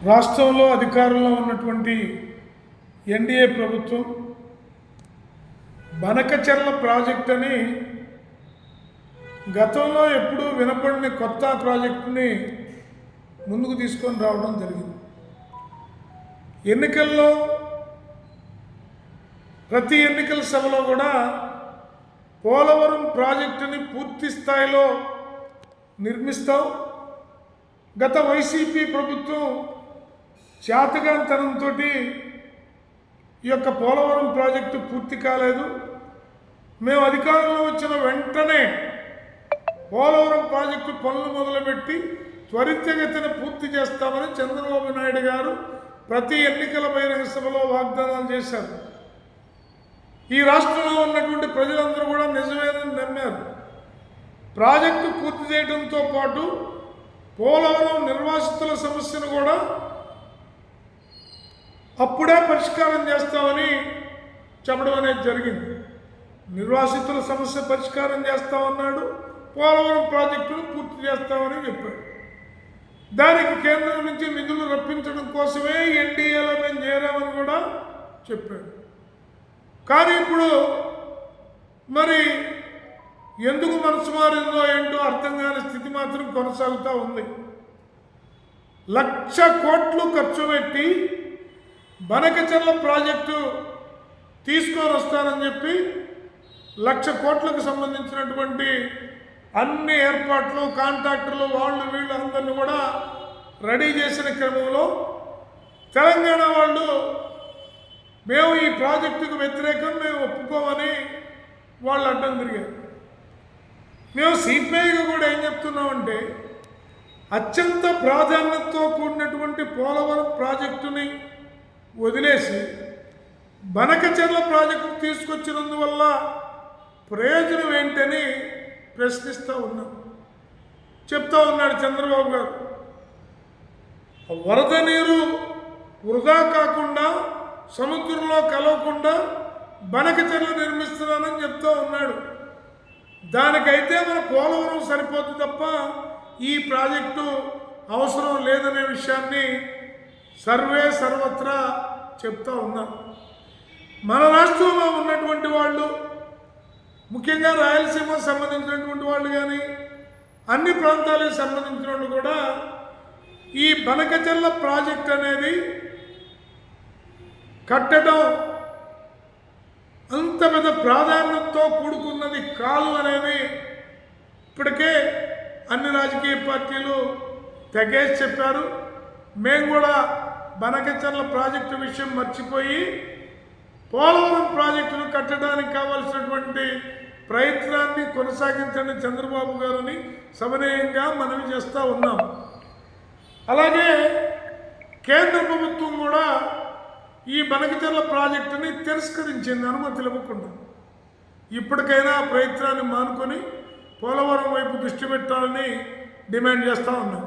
రాష్ట్రంలో అధికారంలో ఉన్నటువంటి ఎన్డీఏ ప్రభుత్వం బనకచెర్ల ప్రాజెక్ట్ అని గతంలో ఎప్పుడూ వినపడిన కొత్త ప్రాజెక్టుని ముందుకు తీసుకొని రావడం జరిగింది. ఎన్నికల్లో ప్రతి ఎన్నికల సభలో కూడా పోలవరం ప్రాజెక్టుని పూర్తి స్థాయిలో నిర్మిస్తాం, గత వైసీపీ ప్రభుత్వం చేతగానితనంతో ఈ యొక్క పోలవరం ప్రాజెక్టు పూర్తి కాలేదు, మేము అధికారంలో వచ్చిన వెంటనే పోలవరం ప్రాజెక్టు పనులు మొదలుపెట్టి త్వరితగతిన పూర్తి చేస్తామని చంద్రబాబు నాయుడు గారు ప్రతి ఎన్నికల బహిరంగ సభలో వాగ్దానాలు చేశారు. ఈ రాష్ట్రంలో ఉన్నటువంటి ప్రజలందరూ కూడా నిజమేనని నమ్మారు. ప్రాజెక్టు పూర్తి చేయడంతో పాటు పోలవరం నిర్వాసితుల సమస్యను కూడా అప్పుడే పరిష్కారం చేస్తామని చెప్పడం అనేది జరిగింది. నిర్వాసితుల సమస్య పరిష్కారం చేస్తామన్నాడు, పోలవరం ప్రాజెక్టును పూర్తి చేస్తామని చెప్పాడు. దానికి కేంద్రం నుంచి నిధులు రప్పించడం కోసమే ఎన్డీఏలో మేము చేరామని కూడా చెప్పాడు. కానీ ఇప్పుడు మరి ఎందుకు మనసు మారిందో ఏంటో అర్థం కాని స్థితి మాత్రం కొనసాగుతూ ఉంది. 1,00,000 కోట్లు ఖర్చు పెట్టి బనకచెర్ల ప్రాజెక్టు తీసుకొని వస్తానని చెప్పి 1,00,000 కోట్లకు సంబంధించినటువంటి అన్ని ఏర్పాట్లు, కాంట్రాక్టర్లు, వాళ్ళు వీళ్ళు అందరినీ కూడా రెడీ చేసిన క్రమంలో తెలంగాణ వాళ్ళు మేము ఈ ప్రాజెక్టుకు వ్యతిరేకం, మేము ఒప్పుకోమని వాళ్ళు అడ్డం తిరిగారు. మేము సిపిఐగా కూడా ఏం చెప్తున్నామంటే అత్యంత ప్రాధాన్యతతో కూడినటువంటి పోలవరం ప్రాజెక్టుని వదిలేసి బనకచెర్ల ప్రాజెక్టు తీసుకొచ్చినందువల్ల ప్రయోజనం ఏంటని ప్రశ్నిస్తూ ఉన్నాం. చెప్తా ఉన్నాడు చంద్రబాబు గారు, వరద నీరు వృధా కాకుండా సముద్రంలో కలవకుండా బనకచెర్ల నిర్మిస్తున్నానని చెప్తూ ఉన్నాడు. దానికైతే మన పోలవరం సరిపోతుంది తప్ప ఈ ప్రాజెక్టు అవసరం లేదనే విషయాన్ని సర్వత్రా చెప్తూ ఉన్నారు. మన రాష్ట్రంలో ఉన్నటువంటి వాళ్ళు, ముఖ్యంగా రాయలసీమకు సంబంధించినటువంటి వాళ్ళు కానీ అన్ని ప్రాంతాలకు సంబంధించిన వాళ్ళు కూడా ఈ బనకచెర్ల ప్రాజెక్ట్ అనేది కట్టడం అంత పెద్ద ప్రాధాన్యతతో కూడుకున్నది కాదు అనేది ఇప్పటికే అన్ని రాజకీయ పార్టీలు తెగేసి చెప్పారు. మేము కూడా బనకచెర్ల ప్రాజెక్టు విషయం మర్చిపోయి పోలవరం ప్రాజెక్టును కట్టడానికి కావాల్సినటువంటి ప్రయత్నాన్ని కొనసాగించండి చంద్రబాబు గారిని సవినయంగా మనవి చేస్తూ ఉన్నాం. అలాగే కేంద్ర ప్రభుత్వం కూడా ఈ బనకచెర్ల ప్రాజెక్టుని తిరస్కరించింది అనుమతి ఇవ్వకుండా. ఇప్పటికైనా ప్రయత్నాన్ని మానుకొని పోలవరం వైపు దృష్టి పెట్టాలని డిమాండ్ చేస్తూ ఉన్నాం.